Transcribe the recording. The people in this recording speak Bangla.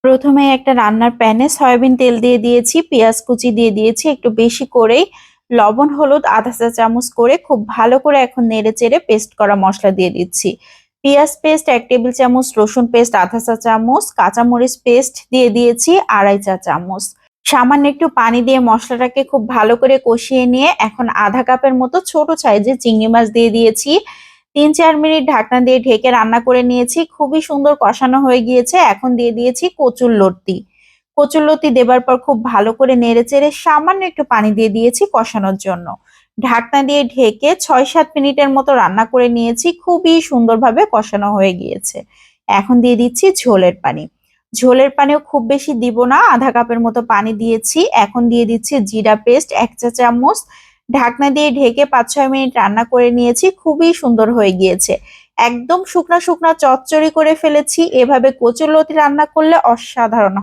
প্রথমে একটা রান্নার প্যানে সয়াবিন তেল দিয়ে দিয়েছি, পেঁয়াজ কুচি দিয়ে দিয়েছি একটু বেশি করেই, লবণ হলুদ আধা চা চামচ করে খুব ভালো করে এখন নেড়েচেড়ে পেস্ট করা মসলা দিয়ে দিচ্ছি। পেঁয়াজ পেস্ট ১ টেবিল চামচ, রসুন পেস্ট আধা চা চামচ, কাঁচামরিচ পেস্ট দিয়ে দিয়েছি আড়াই চা চামচ। সামান্য একটু পানি দিয়ে মশলাটাকে খুব ভালো করে কষিয়ে নিয়ে এখন আধা কাপের মতো ছোট সাইজের চিংড়ি মাছ দিয়ে দিয়েছি। ৩-৪ মিনিট ঢাকনা দিয়ে ঢেকে রান্না করে নিয়েছি। খুবই সুন্দর কষানো হয়ে গিয়েছে। এখন দিয়ে দিয়েছি কচুরলতি। কচুরলতি দেবার পর খুব ভালো করে নেড়েচেড়ে সামান্য একটু পানি দিয়ে দিয়েছি কষানোর জন্য। ঢাকনা দিয়ে ঢেকে ৬-৭ মিনিটের মতো রান্না করে নিয়েছি। খুবই সুন্দরভাবে কষানো হয়ে গিয়েছে। এখন দিয়ে দিচ্ছি ঝোলের পানি। ঝোলের পানিও খুব বেশি দিব না, আধা কাপের মতো পানি দিয়েছি। এখন দিয়ে দিচ্ছি জিরা পেস্ট ১ চা চামচ। ঢাকনা দিয়ে ঢেকে ৫-৬ মিনিট রান্না করে নিয়েছি। খুবই সুন্দর হয়ে গিয়েছে। একদম শুকনা শুকনা চচ্চড়ি করে ফেলেছি। এভাবে কচুরলতি রান্না করলে অসাধারণ